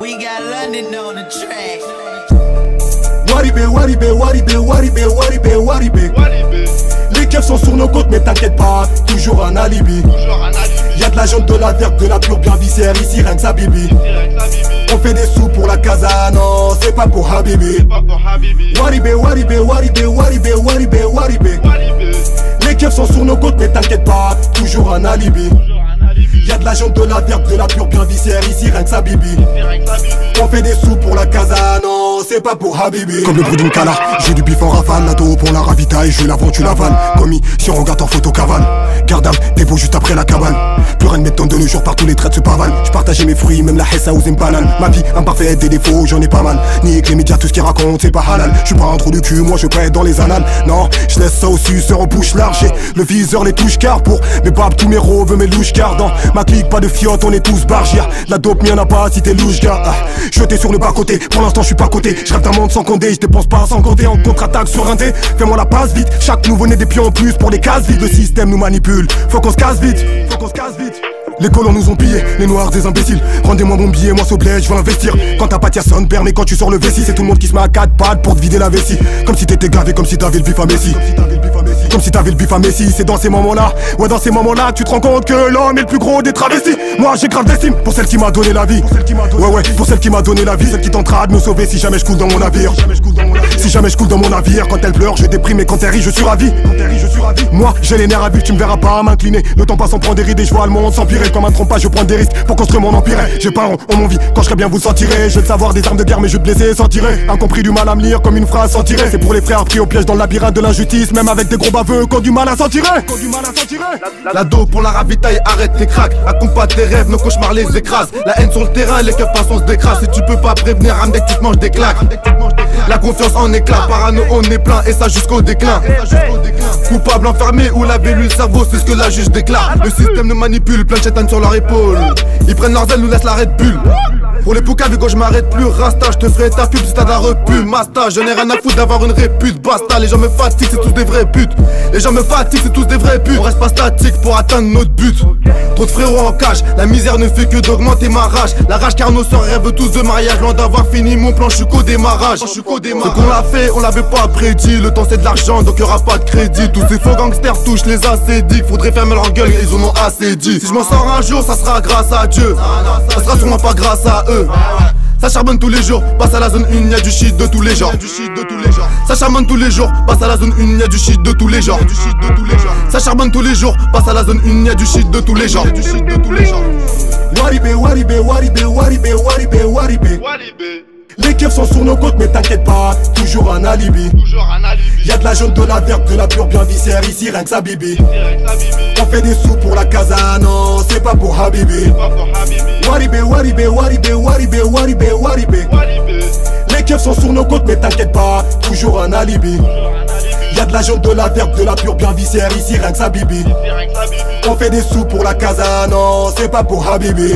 We got London on the track. Waribé, Waribé, Waribé, Waribé, Waribé, Waribé. Les keufs sont sur nos côtes, mais t'inquiète pas, toujours un alibi. Y'a de la jaune, de la verte, de la pure bien viscère, ici rien que ça bibi. On fait des sous pour la casa, non, c'est pas pour Habibi. Waribé, Waribé, Waribé, Waribé, Waribé, Waribé. Les keufs sont sur nos côtes, mais t'inquiète pas, toujours un alibi. Y'a de la jaune, de la verte, de la pure bien viscère, ici rien que ça bibi. On fait des sous pour la casa, non, c'est pas pour Habibi. Comme le bruit d'une cala, j'ai du bif en rafale. La dos pour la ravitaille, je la vends, tu la vannes. Commis, si on regarde en photo cavale. Gardam, t'es beau juste après la cabane. Plus rien ne m'étonne de nos jours, partout les traits se pavanent. J'partageais mes fruits, même la hessa ou une banane. Ma vie imparfaite, des défauts, j'en ai pas mal. Ni que les médias, tout ce qu'ils racontent, c'est pas halal. J'suis pas un trou du cul, moi je prête dans les annales. Non, je laisse ça au suceur en bouche large. J'ai le viseur, les touches car pour mes babes, tous mes roveux, mes louches car dans ma clique, pas de fiotte, on est tous barges. Y'a la dope, m'y en a pas si t'es louche gars. Jeté sur le bas côté, pour l'instant je suis pas coté. Je rêve d'un monde sans condé, je dépense pas sans compter. En contre-attaque sur un dé, fais-moi la passe vite. Chaque nouveau-né des pions en plus pour les cases vides. Le système nous manipule, faut qu'on se casse vite. Les colons nous ont pillés, les noirs des imbéciles. Rendez-moi mon billet, moi Soblet, je veux investir. Quand t'as pas de sonne permet quand tu sors le vessie. C'est tout le monde qui se met à 4 pattes pour te vider la vessie. Comme si t'étais gavé, comme si t'avais le bif à Messi. Comme si t'avais le bif à Messi, c'est dans ces moments-là. Ouais, dans ces moments-là, tu te rends compte que l'homme est le plus gros des travestis. Moi j'ai grave d'estime pour celle qui m'a donné la vie. Ouais, pour celle qui m'a donné la vie. Celle qui tentera de me sauver si jamais je coule dans mon navire. Si jamais je coule dans mon navire, quand elle pleure, je déprime et quand elle rit, je suis ravi. Moi j'ai les nerfs à vif, tu me verras pas m'incliner. Le temps passe en prend des rides et je vois le monde s'empirer. Comme un trompage, je prends des risques pour construire mon empire. J'ai pas on m'envie, quand je serai bien vous le sentirez. Je veux savoir des armes de guerre mais je vais te blesser sans tirer. Incompris du mal à me lire comme une phrase sans tirer. C'est pour les frères pris au piège dans le labyrinthe de l'injustice. Même avec des gros baveux qui ont du mal à s'en tirer. La dos pour la ravitaille, arrête tes cracks. Accompagne tes rêves, nos cauchemars les écrasent. La haine sur le terrain, les keufs passent, on se décrase. Si tu peux pas prévenir, un mec tu te manges des claques. La confiance en éclat, parano on est plein et ça jusqu'au déclin. Coupable enfermé ou laver le cerveau, c'est ce que la juge déclare. Le système nous manipule, plein de chétanes sur leur épaule. Ils prennent leurs ailes, nous laissent la Red Bull. Pour les poucas, vu que je m'arrête plus, Rasta, je te ferai ta pub si t'as de la repu. Masta, je n'ai rien à foutre d'avoir une répute. Basta, les gens me fatiguent, c'est tous des vrais putes. Les gens me fatiguent, c'est tous des vrais putes. On reste pas statique pour atteindre notre but. Trop de frérots en cage, la misère ne fait que d'augmenter ma rage. La rage car nos sœurs rêvent tous de mariage. Loin d'avoir fini mon plan, je suis qu'au démarrage. Ce qu'on l'a fait, on l'avait pas prédit. Le temps c'est de l'argent, donc y'aura pas de crédit. Tous ces faux gangsters touchent les acédiques. Faudrait fermer leur gueule, ils en ont assez dit. Si je m'en sors un jour, ça sera grâce à Dieu. Ça sera sûrement pas grâce à eux. Ça charbonne tous les jours, passe à la zone 1, y'a du shit de tous les genres. Ça charbonne tous les jours, passe à la zone 1, y'a du shit de tous les genres. Ça charbonne tous les jours, passe à la zone 1, y'a du shit de tous les genres. Waribé, Waribé, Waribé, Waribé, Waribé, Waribé. Les keufs sont sur nos côtes, mais t'inquiète pas, toujours un alibi. Y'a de la jaune, de la verte, de la pure bien viscère, ici rien que ça bibi. On fait des sous pour la casa, non, c'est pas pour Habibi. Waribé, Waribé, Waribé, Waribé, Waribé, Waribé. Les keufs sont sur nos côtes, mais t'inquiète pas, toujours un alibi. Y'a de la jaune, de la verte, de la pure bien viscère, ici rien que ça bibi. On fait des sous pour la casa, non, c'est pas pour Habibi.